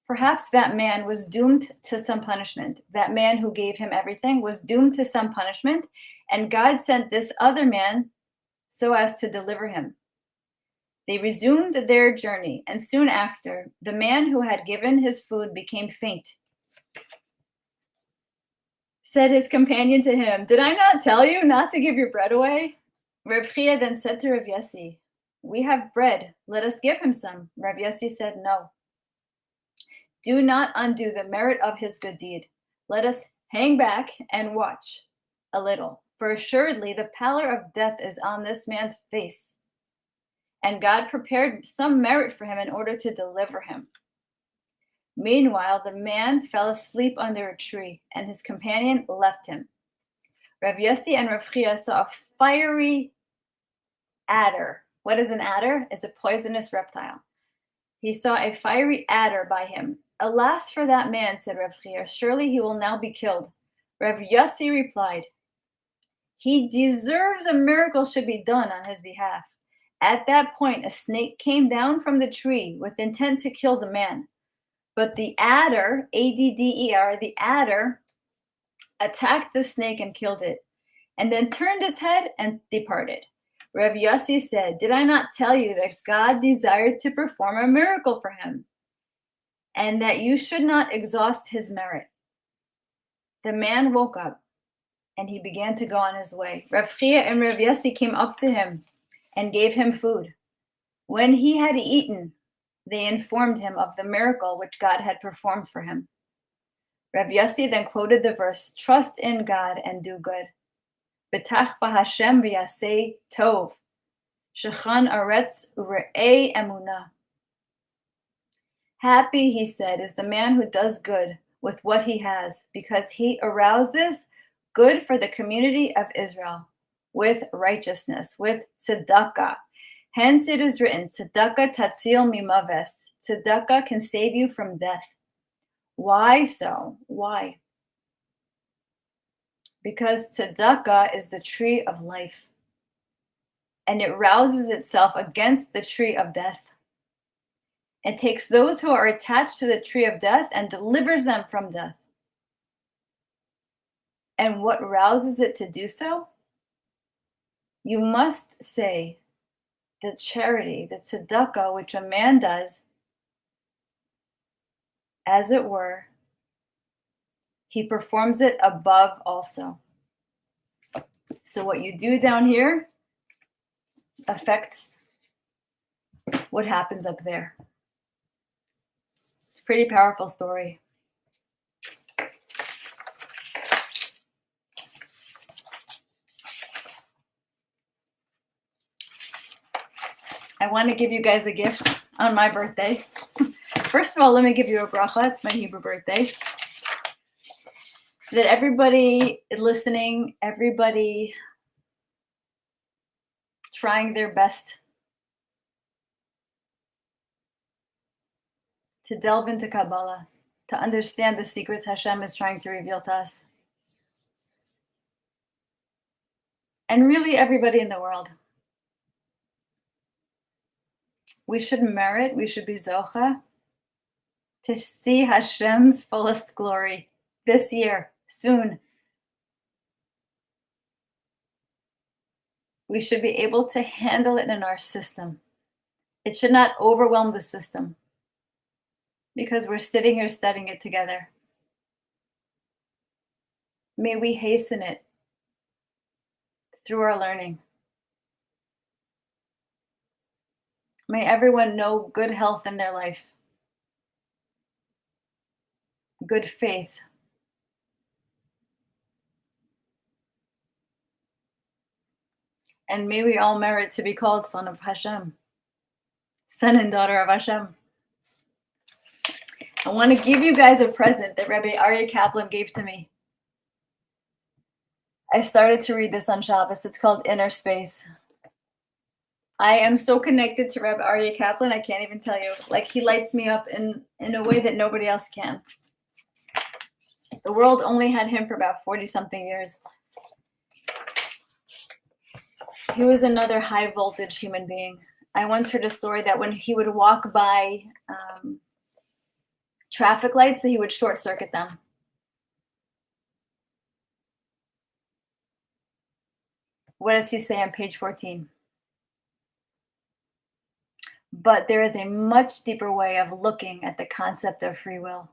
"Perhaps that man was doomed to some punishment. That man who gave him everything was doomed to some punishment, and God sent this other man so as to deliver him." They resumed their journey, and soon after, the man who had given his food became faint. Said his companion to him, "Did I not tell you not to give your bread away?" Rav Chia then said to Rav Yossi, "We have bread. Let us give him some." Rav Yossi said, "No. Do not undo the merit of his good deed. Let us hang back and watch a little, for assuredly the pallor of death is on this man's face, and God prepared some merit for him in order to deliver him." Meanwhile, the man fell asleep under a tree, and his companion left him. Rav Yossi and Rav Chia saw a fiery adder. What is an adder? It's a poisonous reptile. He saw a fiery adder by him. "Alas for that man," said Rav Chia, "surely he will now be killed." Rav Yossi replied, "He deserves a miracle should be done on his behalf." At that point, a snake came down from the tree with intent to kill the man. But the adder, A-D-D-E-R, the adder, attacked the snake and killed it, and then turned its head and departed. Rav Yossi said, "Did I not tell you that God desired to perform a miracle for him, and that you should not exhaust his merit?" The man woke up, and he began to go on his way. Rav Chia and Rav Yossi came up to him and gave him food. When he had eaten, they informed him of the miracle which God had performed for him. Rav Yossi then quoted the verse, "Trust in God and do good. Betach b'Hashem v'yaseh tov. Shechan aretz ure'ei emunah." Happy, he said, is the man who does good with what he has, because he arouses good for the community of Israel with righteousness, with tzedakah. Hence it is written, "Tzedakah tatzil mimaves." Tzedakah can save you from death. Why so? Why? Because tzedakah is the tree of life, and it rouses itself against the tree of death. It takes those who are attached to the tree of death and delivers them from death. And what rouses it to do so? You must say, the charity, the tzedakah, which a man does, as it were, he performs it above also. So what you do down here affects what happens up there. It's a pretty powerful story. I want to give you guys a gift on my birthday. First of all, let me give you a bracha. It's my Hebrew birthday. That everybody listening, everybody trying their best to delve into Kabbalah, to understand the secrets Hashem is trying to reveal to us. And really everybody in the world. We should merit, we should be Zohar to see Hashem's fullest glory this year, soon. We should be able to handle it in our system. It should not overwhelm the system because we're sitting here studying it together. May we hasten it through our learning. May everyone know good health in their life, good faith, And may we all merit to be called son of Hashem, son and daughter of Hashem. I want to give you guys a present that Rabbi Aryeh Kaplan gave to me. I started to read this on Shabbos. It's called Inner Space. I am so connected to Rabbi Aryeh Kaplan, I can't even tell you. Like, he lights me up in a way that nobody else can. The world only had him for about 40-something years. He was another high-voltage human being. I once heard a story that when he would walk by traffic lights, that he would short-circuit them. What does he say on page 14? But there is a much deeper way of looking at the concept of free will.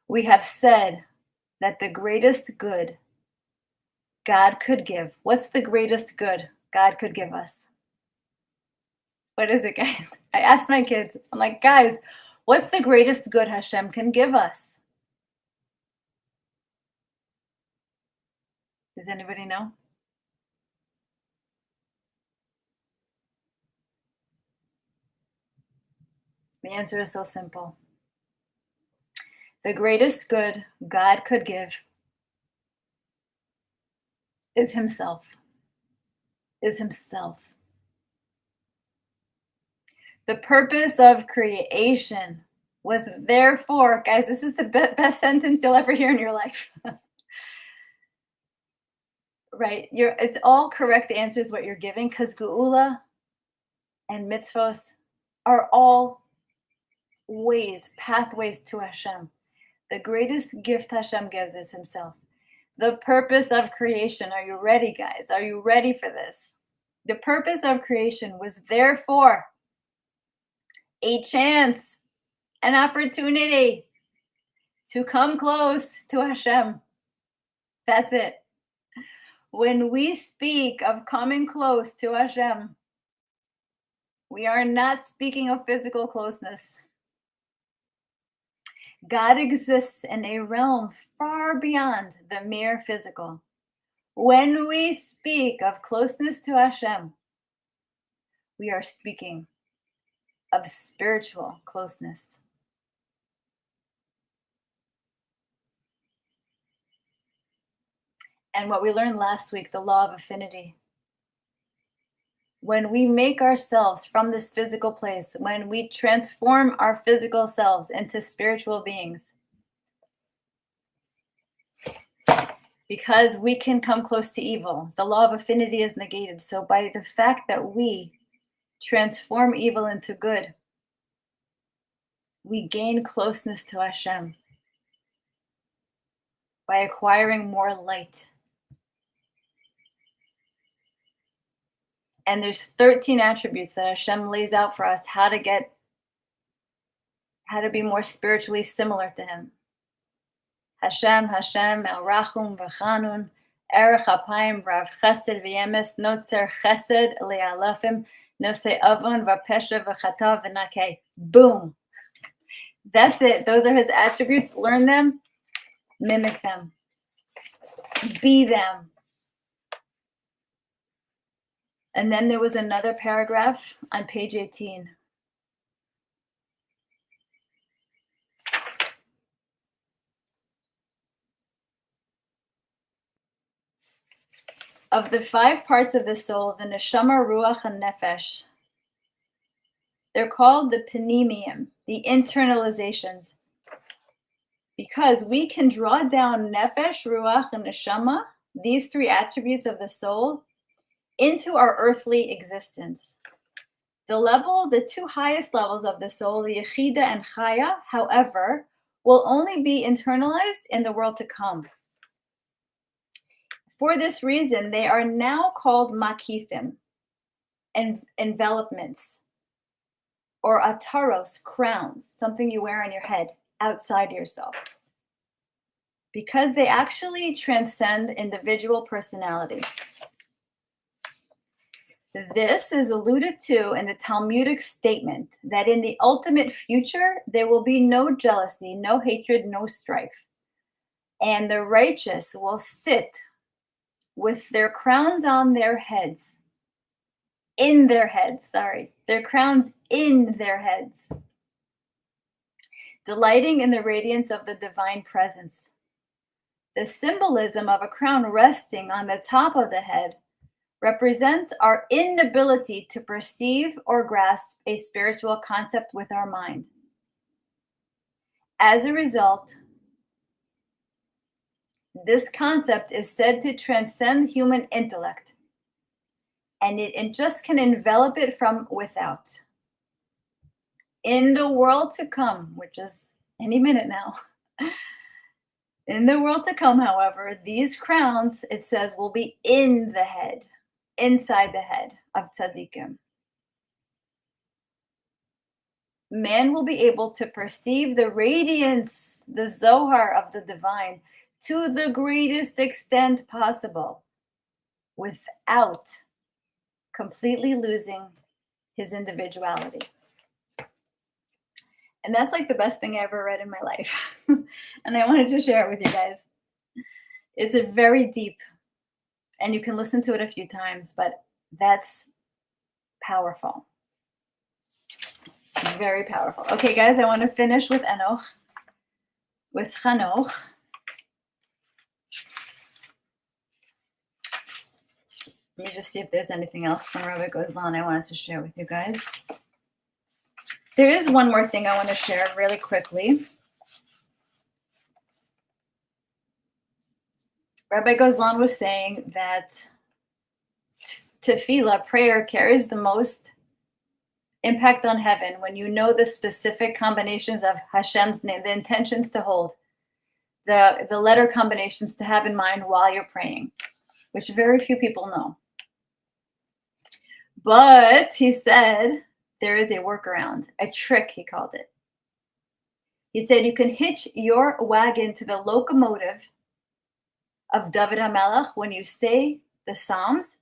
We have said that the greatest good God could give. What's the greatest good God could give us? What is it, guys? I asked my kids, I'm like, guys, what's the greatest good Hashem can give us? Does anybody know? The answer is so simple. The greatest good God could give is Himself. Is Himself. The purpose of creation was therefore, guys, this is the best sentence you'll ever hear in your life. Right? It's all correct answers what you're giving, because Geula and mitzvos are all ways, pathways to Hashem. The greatest gift Hashem gives is Himself. The purpose of creation. Are you ready, guys? Are you ready for this? The purpose of creation was therefore a chance, an opportunity to come close to Hashem. That's it. When we speak of coming close to Hashem, we are not speaking of physical closeness. God exists in a realm far beyond the mere physical. When we speak of closeness to Hashem, we are speaking of spiritual closeness. And what we learned last week, the law of affinity. When we make ourselves from this physical place, when we transform our physical selves into spiritual beings, because we can come close to evil, the law of affinity is negated. So by the fact that we transform evil into good, we gain closeness to Hashem by acquiring more light. And there's 13 attributes that Hashem lays out for us how to be more spiritually similar to Him. Hashem, El Rachum V'Chanun, Erech Apayim Rav Chesed V'Yemes, Notzer Chesed Le'alafim, Nosei Avon V'Pesha V'Chata V'Nakei. Boom. That's it. Those are His attributes. Learn them, mimic them, be them. And then there was another paragraph on page 18. Of the 5 parts of the soul, the neshama, ruach, and nefesh, they're called the panemium, the internalizations, because we can draw down nefesh, ruach, and neshama, these 3 attributes of the soul, into our earthly existence. The 2 highest levels of the soul, the Yechida and Chaya, however, will only be internalized in the world to come. For this reason, they are now called makifim, and envelopments, or ataros, crowns, something you wear on your head, outside yourself. Because they actually transcend individual personality. This is alluded to in the Talmudic statement that in the ultimate future, there will be no jealousy, no hatred, no strife. And the righteous will sit with their crowns on their heads. In their heads, sorry. Their crowns in their heads. Delighting in the radiance of the divine presence. The symbolism of a crown resting on the top of the head represents our inability to perceive or grasp a spiritual concept with our mind. As a result, this concept is said to transcend human intellect, and it just can envelop it from without. In the world to come, which is any minute now, in the world to come, however, these crowns, it says, will be in the head, inside the head of tzaddikim. Man will be able to perceive the radiance, the Zohar of the divine, to the greatest extent possible, without completely losing his individuality. And that's like the best thing I ever read in my life. And I wanted to share it with you guys. It's a very deep, and you can listen to it a few times, but that's powerful. Very powerful. Okay, guys, I want to finish with Enoch, with Chanoch. Let me just see if there's anything else from Rabbi Gozlan I wanted to share with you guys. There is one more thing I want to share really quickly. Rabbi Gozlan was saying that tefillah, prayer, carries the most impact on heaven when you know the specific combinations of Hashem's name, the intentions to hold, the letter combinations to have in mind while you're praying, which very few people know. But he said there is a workaround, a trick, he called it. He said you can hitch your wagon to the locomotive of David HaMelech when you say the Psalms,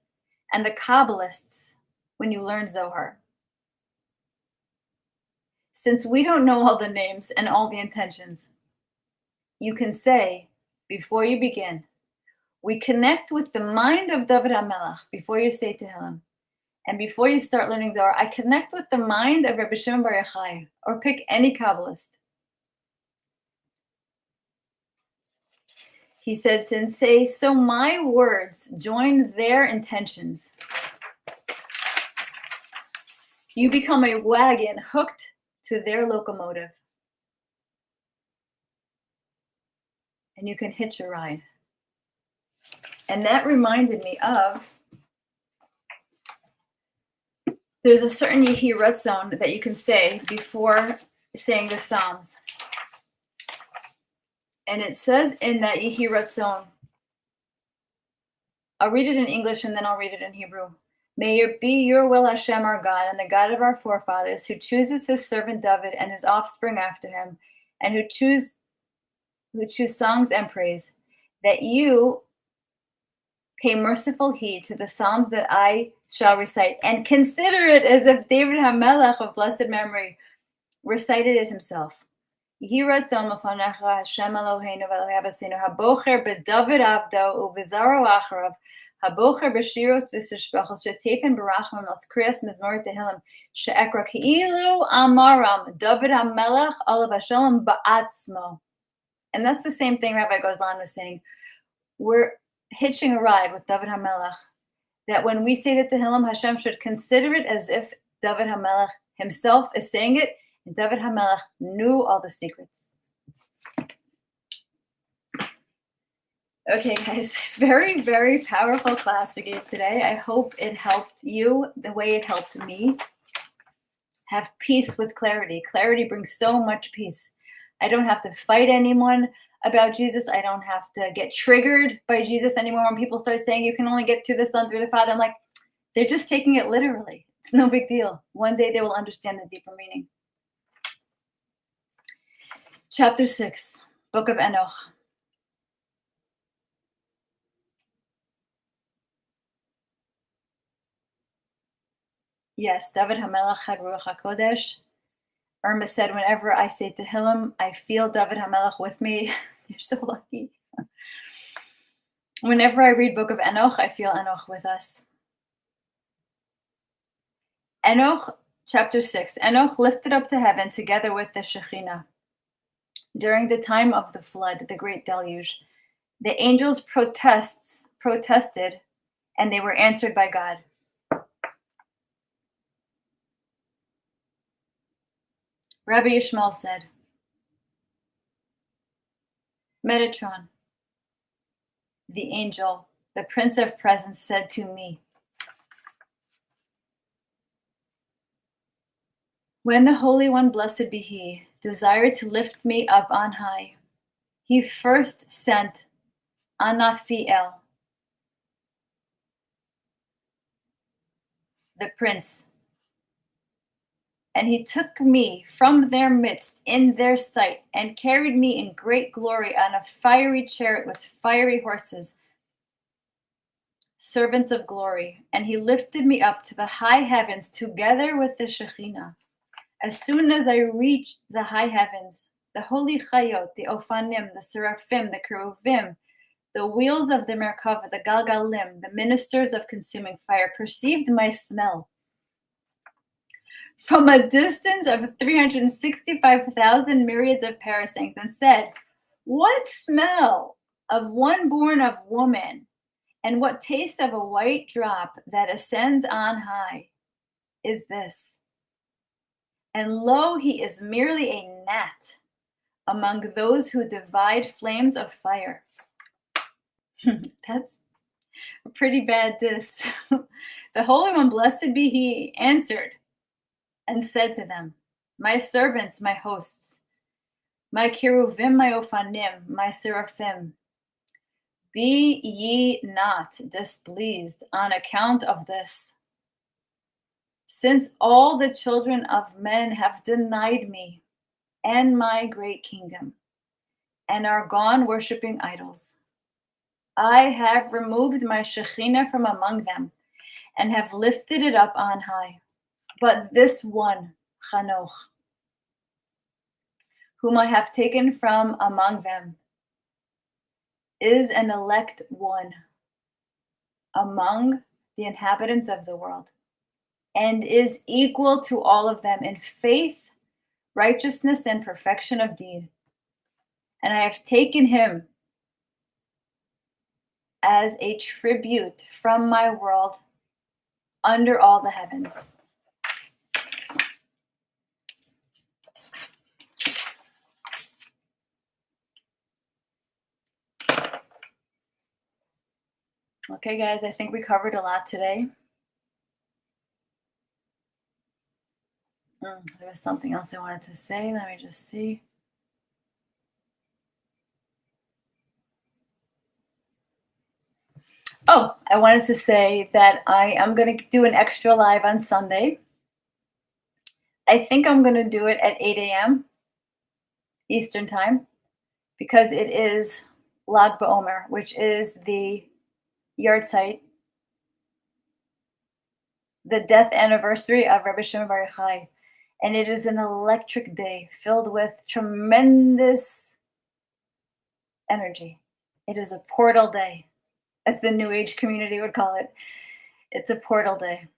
and the Kabbalists when you learn Zohar. Since we don't know all the names and all the intentions, you can say, before you begin, we connect with the mind of David HaMelech before you say Tehillim. And before you start learning Zohar, I connect with the mind of Rabbi Shimon Bar Yochai, or pick any Kabbalist. He said, since say, so my words join their intentions. You become a wagon hooked to their locomotive. And you can hitch a ride. And that reminded me of, there's a certain Yehi Ratzon that you can say before saying the Psalms. And it says in that Yehi Ratzon, I'll read it in English and then I'll read it in Hebrew. May it be your will, Hashem, our God, and the God of our forefathers, who chooses his servant David and his offspring after him, and who choose songs and praise, that you pay merciful heed to the Psalms that I shall recite, and consider it as if David HaMelech of blessed memory recited it himself. Yehi Ratzon lefanecha Hashem Eloheinu v'Elohei Avosinu habocher b'David avdo u'b'zaro acharav habocher b'shiros v'sishbachos shetefen b'rachman l'skriyas mizmor tehillim she'ekra ki'ilu amaram David HaMelech olav hashalom ba'atzmo. And that's the same thing Rabbi Gozlan was saying. We're hitching a ride with David HaMelech, that when we say the Tehillim, Hashem should consider it as if David HaMelech himself is saying it, and David HaMelech knew all the secrets. Okay, guys, very, very powerful class we gave today. I hope it helped you the way it helped me. Have peace with clarity. Clarity brings so much peace. I don't have to fight anyone about Jesus. I don't have to get triggered by Jesus anymore. When people start saying you can only get to the Son through the Father, I'm like, they're just taking it literally. It's no big deal. One day they will understand the deeper meaning. Chapter 6, Book of Enoch. Yes, David HaMelech had Ruach HaKodesh. Irma said, whenever I say Tehillim, I feel David HaMelech with me. You're so lucky. Whenever I read Book of Enoch, I feel Enoch with us. Enoch, chapter 6. Enoch lifted up to heaven together with the Shekhinah. During the time of the flood, the great deluge, the angels protested, and they were answered by God. Rabbi Yishmael said, Metatron, the angel, the Prince of Presence, said to me, when the Holy One, blessed be He, desired to lift me up on high, He first sent Anaphiel, the prince, and he took me from their midst in their sight and carried me in great glory on a fiery chariot with fiery horses, servants of glory. And he lifted me up to the high heavens together with the Shekhinah. As soon as I reached the high heavens, the holy Chayot, the Ophanim, the Seraphim, the Cheruvim, the wheels of the Merkava, the Galgalim, the ministers of consuming fire, perceived my smell from a distance of 365,000 myriads of parasangs, and said, what smell of one born of woman, and what taste of a white drop that ascends on high is this? And lo, he is merely a gnat among those who divide flames of fire. That's a pretty bad diss. The Holy One, blessed be He, answered and said to them, my servants, my hosts, my cheruvim, my ophanim, my seraphim, be ye not displeased on account of this, since all the children of men have denied me and my great kingdom, and are gone worshiping idols. I have removed my Shekhinah from among them, and have lifted it up on high. But this one, Chanoch, whom I have taken from among them, is an elect one among the inhabitants of the world, and is equal to all of them in faith, righteousness, and perfection of deed. And I have taken him as a tribute from my world under all the heavens. Okay, guys, I think we covered a lot today. There was something else I wanted to say. Let me just see. Oh, I wanted to say that I am going to do an extra live on Sunday. I think I'm going to do it at 8 a.m. Eastern time, because it is Lag BaOmer, which is the yahrzeit, the death anniversary of Rabbi Shimon Bar Yochai. And it is an electric day filled with tremendous energy. It is a portal day, as the New Age community would call it. It's a portal day.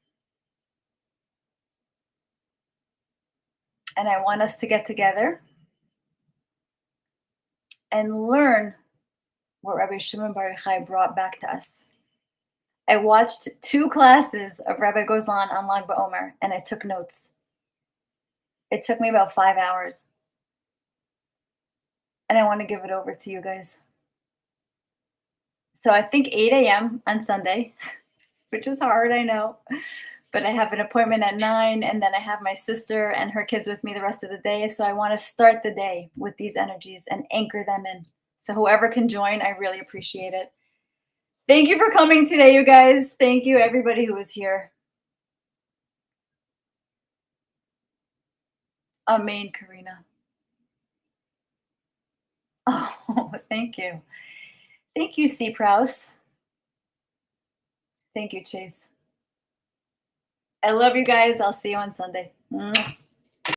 And I want us to get together and learn what Rabbi Shimon Bar Yochai brought back to us. I watched 2 classes of Rabbi Gozlan on Lag BaOmer, and I took notes. It took me about 5 hours. And I want to give it over to you guys. So I think 8 a.m. on Sunday, which is hard, I know. But I have an appointment at 9, and then I have my sister and her kids with me the rest of the day. So I want to start the day with these energies and anchor them in. So whoever can join, I really appreciate it. Thank you for coming today, you guys. Thank you, everybody who was here. Amen, Karina. Oh, thank you. Thank you, C. Prouse. Thank you, Chase. I love you guys. I'll see you on Sunday. Mwah.